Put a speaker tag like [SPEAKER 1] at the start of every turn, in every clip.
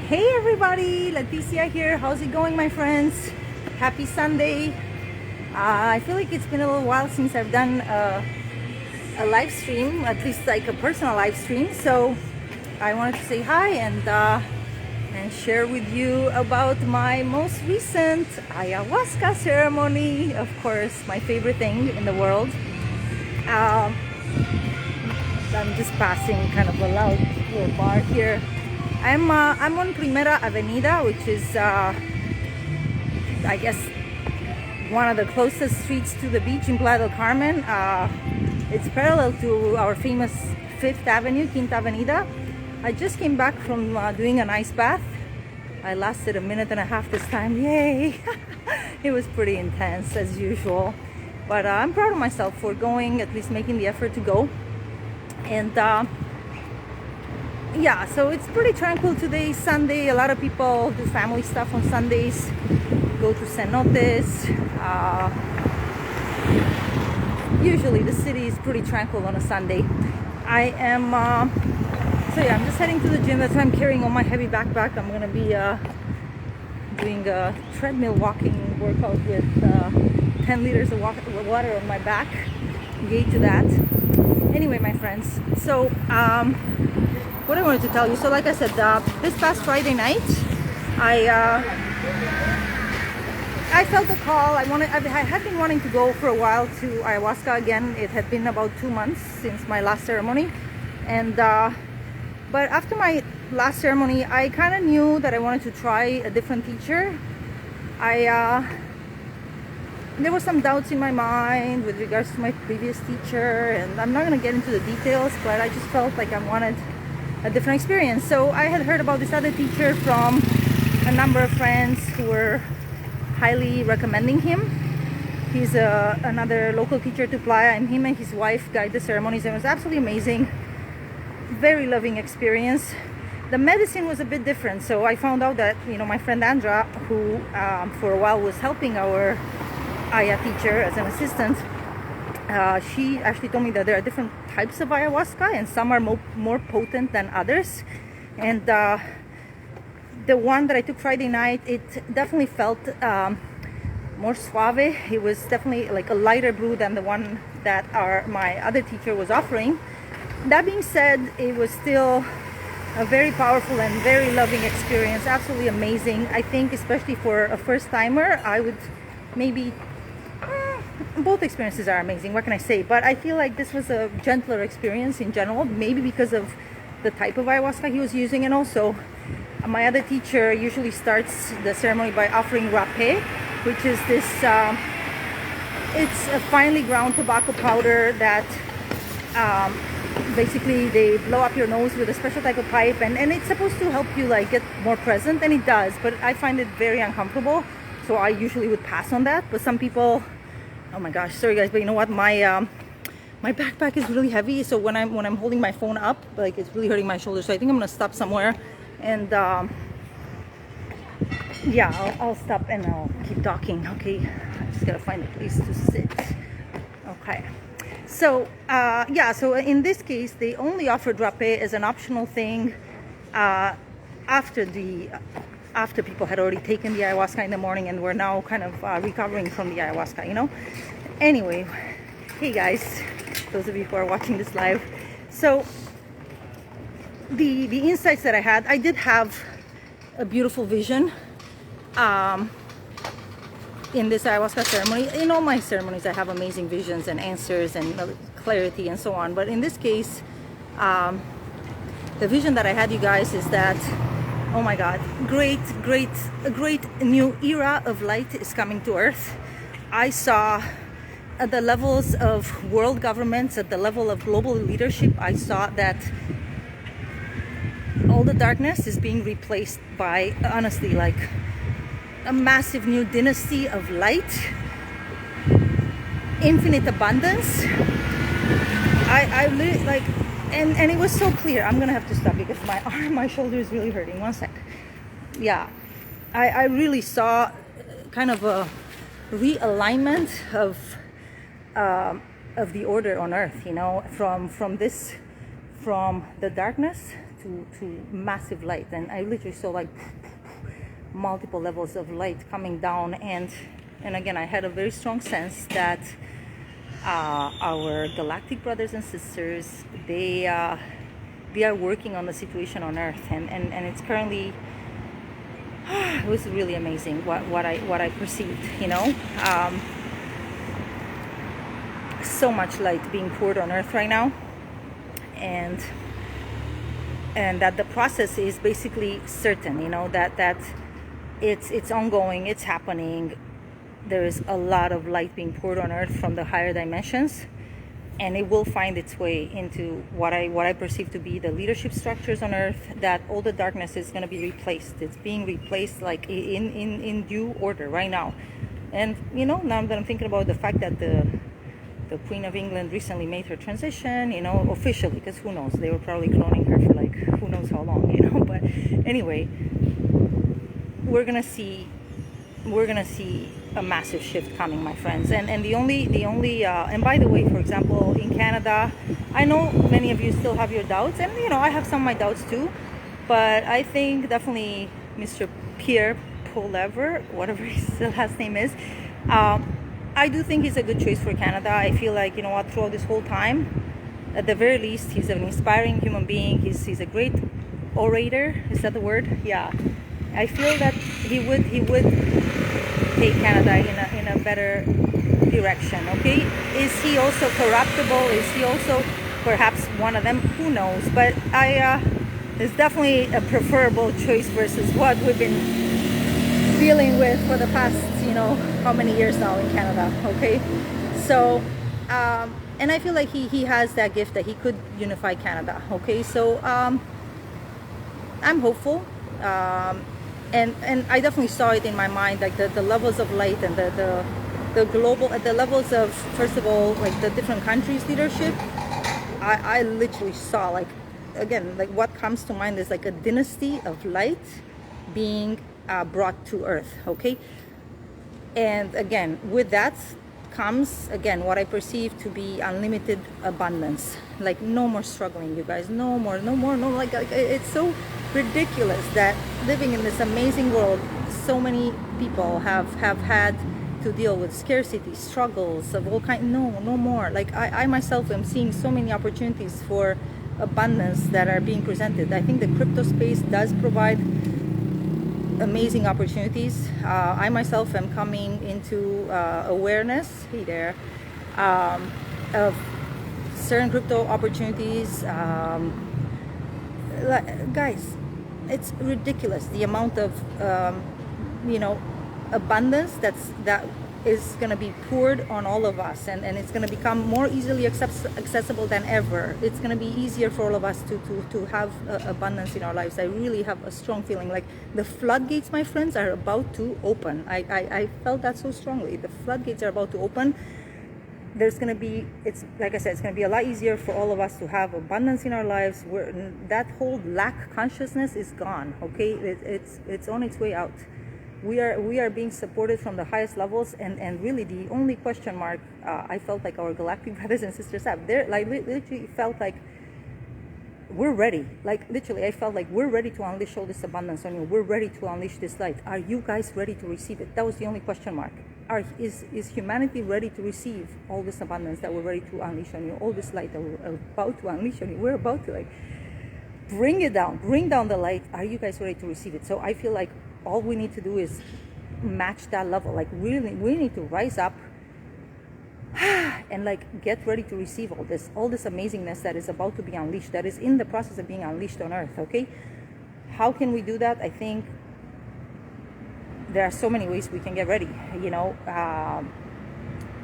[SPEAKER 1] Hey everybody, Leticia here. How's it going, my friends? Happy Sunday. I feel like it's been a little while since I've done a live stream, at least like a personal live stream. So I wanted to say hi and share with you about my most recent ayahuasca ceremony. Of course, my favorite thing in the world. I'm just passing kind of a loud little bar here. I'm on Primera Avenida, which is I guess one of the closest streets to the beach in Playa del Carmen. It's parallel to our famous Fifth Avenue, Quinta Avenida. I just came back from doing an ice bath. I lasted a minute and a half this time. Yay! It was pretty intense as usual, but I'm proud of myself for going, at least making the effort to go. And yeah, so it's pretty tranquil today, Sunday. A lot of people do family stuff on Sundays, go to cenotes. Usually the city is pretty tranquil on a Sunday. I am so yeah, I'm just heading to the gym. That's why I'm carrying on my heavy backpack. I'm gonna be doing a treadmill walking workout with 10 liters of water on my back. Yay to that. Anyway, my friends, so what I wanted to tell you, so like I said, this past Friday night, I felt a call. I had been wanting to go for a while to ayahuasca again. It had been about 2 months since my last ceremony, and but after my last ceremony, I kind of knew that I wanted to try a different teacher. There were some doubts in my mind with regards to my previous teacher, and I'm not going to get into the details, but I just felt like I wanted a different experience. So I had heard about this other teacher from a number of friends who were highly recommending him. He's another local teacher to Playa, and him and his wife guide the ceremonies, and it was absolutely amazing. Very loving experience. The medicine was a bit different, so I found out that, you know, my friend Andra, who for a while was helping our Aya teacher as an assistant, she actually told me that there are different types of ayahuasca, and some are more potent than others. And the one that I took Friday night, it definitely felt more suave. It was definitely like a lighter brew than the one that my other teacher was offering. That being said, it was still a very powerful and very loving experience. Absolutely amazing. I think especially for a first timer, I would maybe both experiences are amazing, what can I say, but I feel like this was a gentler experience in general, maybe because of the type of ayahuasca he was using. And also my other teacher usually starts the ceremony by offering rapé, which is this it's a finely ground tobacco powder that basically they blow up your nose with a special type of pipe, and it's supposed to help you like get more present, and it does, but I find it very uncomfortable, so I usually would pass on that. But some people, oh my gosh, sorry guys, but you know what, my backpack is really heavy, so when I'm holding my phone up, like, it's really hurting my shoulder. So I think I'm gonna stop somewhere, and yeah, I'll stop and I'll keep talking. Okay, I just gotta find a place to sit. Okay, so yeah, so in this case they only offered rapé as an optional thing after people had already taken the ayahuasca in the morning and were now kind of recovering from the ayahuasca, you know. Anyway, hey guys, those of you who are watching this live, so the insights that I did have a beautiful vision in this ayahuasca ceremony. In all my ceremonies I have amazing visions and answers and clarity and so on, but in this case the vision that I had, you guys, is that, oh my God, a great new era of light is coming to Earth. I saw at the levels of world governments, at the level of global leadership, I saw that all the darkness is being replaced by, honestly, like a massive new dynasty of light, infinite abundance. I really like, and it was so clear. I'm gonna have to stop because my shoulder is really hurting. One sec. Yeah, I really saw kind of a realignment of the order on Earth. You know, from the darkness to massive light, and I literally saw like multiple levels of light coming down, and again, I had a very strong sense that our galactic brothers and sisters, they are working on the situation on Earth, and it's currently it was really amazing what I perceived, so much light being poured on Earth right now, and that the process is basically certain, that it's ongoing, it's happening. There is a lot of light being poured on Earth from the higher dimensions, and it will find its way into what I perceive to be the leadership structures on Earth. That all the darkness is going to be replaced. It's being replaced like in due order right now. And now that I'm thinking about the fact that the Queen of England recently made her transition, officially, because who knows, they were probably cloning her for like who knows how long, but anyway, we're gonna see a massive shift coming, my friends. And the only and by the way, for example, in Canada, I know many of you still have your doubts, and I have some of my doubts too, but I think definitely Mr. Pierre Poilievre, whatever his last name is, I do think he's a good choice for Canada. I feel like, throughout this whole time, at the very least, he's an inspiring human being. He's a great orator. Is that the word? Yeah. I feel that he would take Canada in a better direction. Okay, is he also corruptible? Is he also perhaps one of them? Who knows? But it's definitely a preferable choice versus what we've been dealing with for the past how many years now in Canada. Okay, so and I feel like he has that gift that he could unify Canada. Okay, so I'm hopeful. And I definitely saw it in my mind, like the levels of light and the global, at the levels of, first of all, like the different countries' leadership. I literally saw, like, again, like what comes to mind is like a dynasty of light being brought to Earth. Okay, and again, with that comes, again, what I perceive to be unlimited abundance. Like no more struggling, you guys. No more. Like it's so ridiculous that living in this amazing world, so many people have had to deal with scarcity, struggles of all kinds. No more. Like I myself am seeing so many opportunities for abundance that are being presented. I think the crypto space does provide amazing opportunities. I myself am coming into awareness, hey there, of certain crypto opportunities. Guys, it's ridiculous the amount of abundance that is going to be poured on all of us, and it's going to become more easily accessible than ever. It's going to be easier for all of us to have abundance in our lives. I really have a strong feeling like the floodgates, my friends, are about to open. I felt that so strongly. The floodgates are about to open. There's going to be, it's like I said, it's going to be a lot easier for all of us to have abundance in our lives. That whole lack consciousness is gone. Okay, it's on its way out. We are being supported from the highest levels, and really the only question mark I felt like our galactic brothers and sisters have, they're like literally felt like we're ready. Like literally, I felt like we're ready to unleash all this abundance on you. We're ready to unleash this light. Are you guys ready to receive it? That was the only question mark. Is humanity ready to receive all this abundance that we're ready to unleash on you? All this light that we're about to unleash on you. We're about to bring it down. Bring down the light. Are you guys ready to receive it? So I feel like all we need to do is match that level. Like really, we need to rise up and get ready to receive all this amazingness that is about to be unleashed, that is in the process of being unleashed on Earth. Okay, how can we do that? I think there are so many ways we can get ready.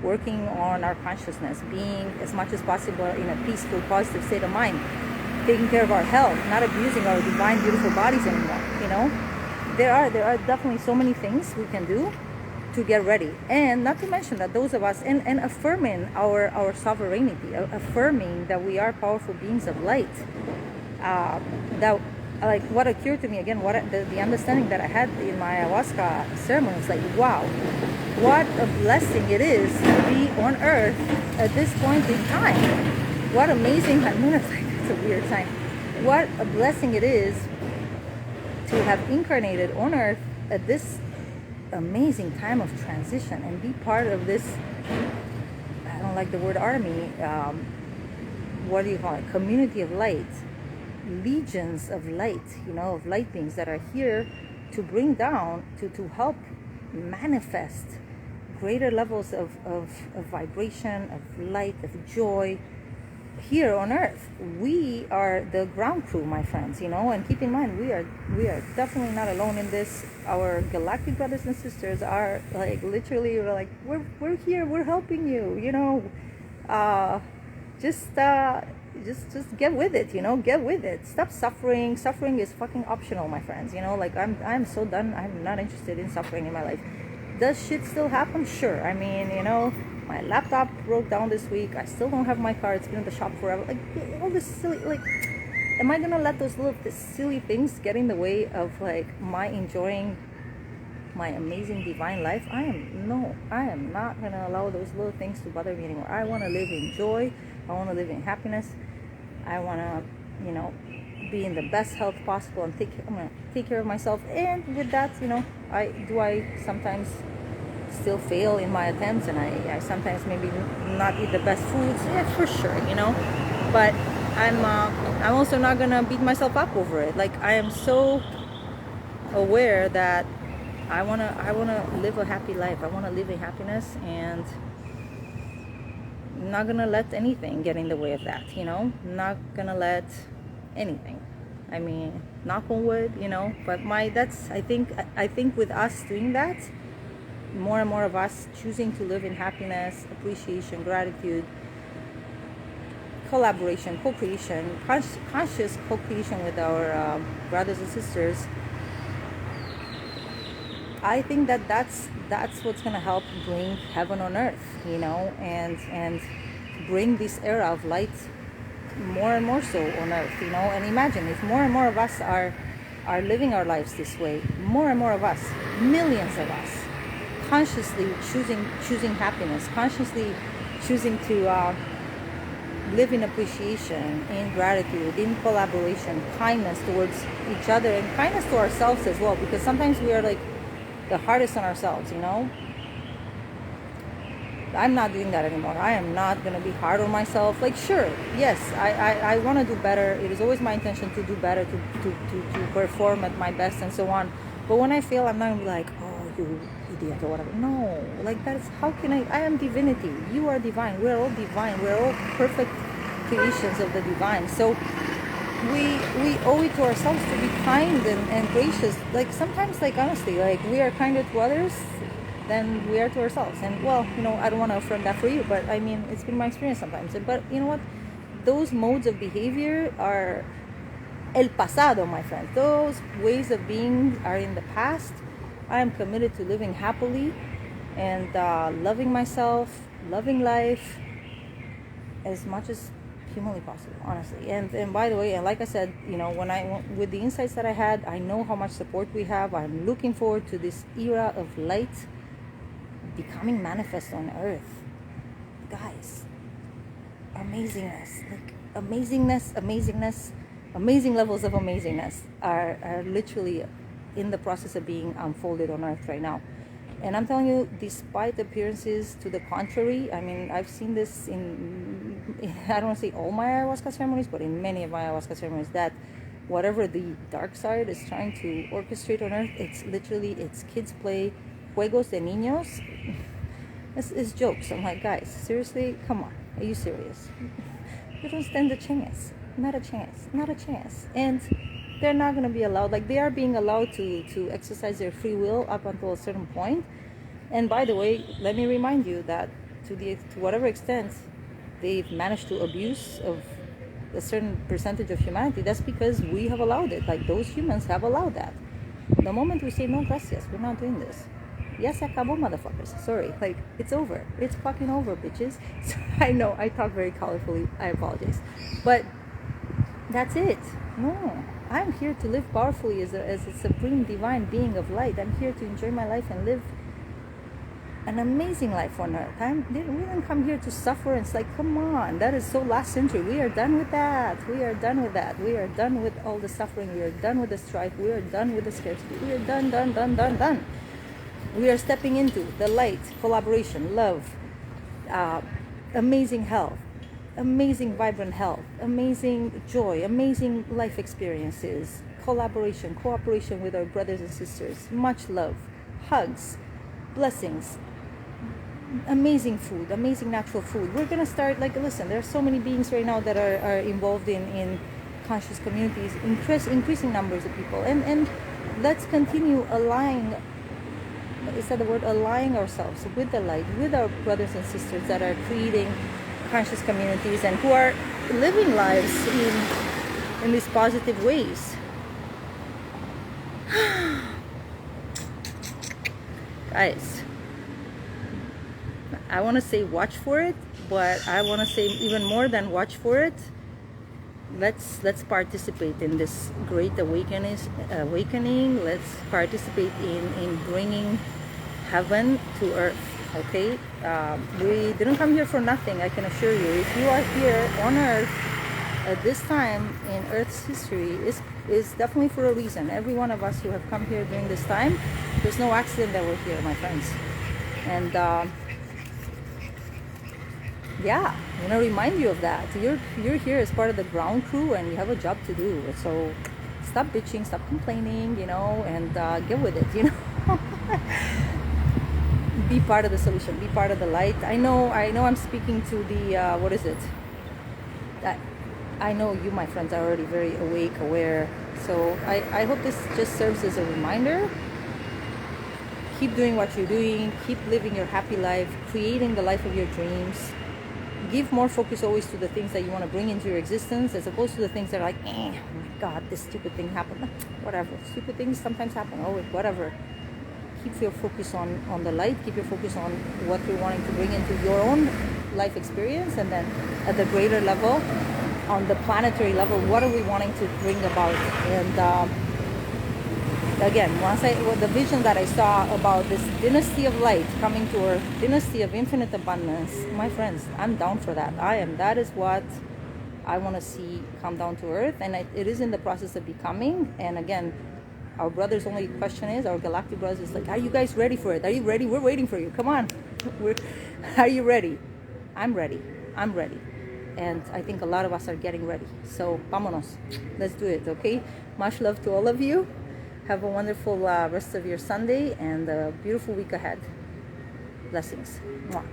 [SPEAKER 1] Working on our consciousness, being as much as possible in a peaceful, positive state of mind, taking care of our health, not abusing our divine, beautiful bodies anymore. There are definitely so many things we can do to get ready, and not to mention that those of us and affirming our sovereignty, affirming that we are powerful beings of light. That like what occurred to me again, the understanding that I had in my ayahuasca ceremony is like, wow, what a blessing it is to be on Earth at this point in time. What amazing, it's a weird sign. what a blessing it is to have incarnated on earth at this amazing time of transition and be part of this, I don't like the word army, what do you call it, community of light, legions of light, of light beings that are here to bring down, to help manifest greater levels of vibration, of light, of joy here on earth. We are the ground crew, my friends, and keep in mind, we are definitely not alone in this. Our galactic brothers and sisters are like, literally, we're here, we're helping you, just get with it, get with it. Stop suffering. Suffering is fucking optional, my friends. I'm so done. I'm not interested in suffering in my life. Does shit still happen? Sure. I mean, my laptop broke down this week. I still don't have my car. It's been in the shop forever. Like, all this silly, am I gonna let those little silly things get in the way of my enjoying my amazing divine life? I am not gonna allow those little things to bother me anymore. I want to live in joy. I want to live in happiness. I want to, be in the best health possible, and I'm gonna take care of myself. And with that, I sometimes still fail in my attempts, and I sometimes maybe not eat the best foods. Yeah, for sure, But I'm also not gonna beat myself up over it. I am so aware that I wanna live a happy life. I wanna live in happiness, and I'm not gonna let anything get in the way of that. Not gonna let anything. I mean, knock on wood. But I think with us doing that, more and more of us choosing to live in happiness, appreciation, gratitude, collaboration, co-creation, conscious co-creation with our brothers and sisters. I think that's what's gonna help bring heaven on earth, and bring this era of light more and more so on earth, And imagine if more and more of us are living our lives this way. More and more of us, millions of us, consciously choosing happiness, consciously choosing to live in appreciation, in gratitude, in collaboration, kindness towards each other, and kindness to ourselves as well, because sometimes we are the hardest on ourselves, I'm not doing that anymore. I am not going to be hard on myself. Sure, yes, I want to do better. It is always my intention to do better, to perform at my best and so on. But when I fail, I'm not going to be like, oh, you idiot or whatever. No, that's, how can I am divinity. You are divine. We're all divine. We're all perfect creations of the divine. So we owe it to ourselves to be kind and gracious. Sometimes, honestly, we are kinder to others than we are to ourselves. And I don't want to affirm that for you, but I mean, it's been my experience sometimes. But you know what? Those modes of behavior are el pasado, my friends. Those ways of being are in the past. I am committed to living happily and loving myself, loving life as much as humanly possible, honestly. And by the way, and like I said, with the insights that I had, I know how much support we have. I'm looking forward to this era of light becoming manifest on earth. Guys, amazingness, amazing levels of amazingness are literally in the process of being unfolded on earth right now. And I'm telling you, despite appearances to the contrary, I mean, I've seen this in I don't want to say all my ayahuasca ceremonies, but in many of my ayahuasca ceremonies, that whatever the dark side is trying to orchestrate on earth, it's kids play, juegos de niños. It's jokes. I'm like, guys, seriously, come on, are you serious? You don't stand a chance. Not a chance. And they're not going to be allowed, they are being allowed to exercise their free will up until a certain point. And by the way, let me remind you that to whatever extent they've managed to abuse of a certain percentage of humanity, that's because we have allowed it. Those humans have allowed that. The moment we say, no, gracias, we're not doing this. Yes, se acabó, motherfuckers. Sorry. It's over. It's fucking over, bitches. So, I know, I talk very colorfully. I apologize. But that's it. No. I'm here to live powerfully as a supreme divine being of light. I'm here to enjoy my life and live an amazing life on earth. We didn't come here to suffer. And it's like, come on, that is so last century. We are done with that. We are done with that. We are done with all the suffering. We are done with the strife. We are done with the scarcity. We are done. We are stepping into the light, collaboration, love, amazing health, amazing vibrant health, amazing joy, amazing life experiences, collaboration, cooperation with our brothers and sisters, much love, hugs, blessings, amazing food, amazing natural food. We're gonna start, like, listen, there are so many beings right now that are involved in conscious communities, increasing numbers of people, and let's continue aligning, is that the word, aligning ourselves with the light, with our brothers and sisters that are creating conscious communities and who are living lives in these positive ways. Guys, I want to say watch for it, but I want to say even more than watch for it. Let's participate in this great awakening. Let's participate in bringing heaven to earth. Okay, we didn't come here for nothing. I can assure you. If you are here on earth at this time in Earth's history, is definitely for a reason. Every one of us who have come here during this time, there's no accident that we're here, my friends. And yeah, I want to remind you of that. You're here as part of the ground crew, and you have a job to do. So stop bitching, stop complaining, and get with it, Be part of the solution. Be part of the light. I know. I'm speaking to the what is it? I know you, my friends, are already very awake, aware. So I hope this just serves as a reminder. Keep doing what you're doing. Keep living your happy life, creating the life of your dreams. Give more focus always to the things that you want to bring into your existence, as opposed to the things that are like, oh my God, this stupid thing happened. Whatever. Stupid things sometimes happen. Oh, whatever. Keep your focus on the light. Keep your focus on what you're wanting to bring into your own life experience, and then at the greater level, on the planetary level, what are we wanting to bring about? And again, the vision that I saw about this dynasty of light coming to Earth, dynasty of infinite abundance, my friends, I'm down for that. That is what I want to see come down to Earth, and it is in the process of becoming. And again, our brothers' only question is, our galactic brothers is like, are you guys ready for it? Are you ready? We're waiting for you. Come on. Are you ready? I'm ready. And I think a lot of us are getting ready. So, vámonos. Let's do it, okay? Much love to all of you. Have a wonderful rest of your Sunday and a beautiful week ahead. Blessings. Mwah.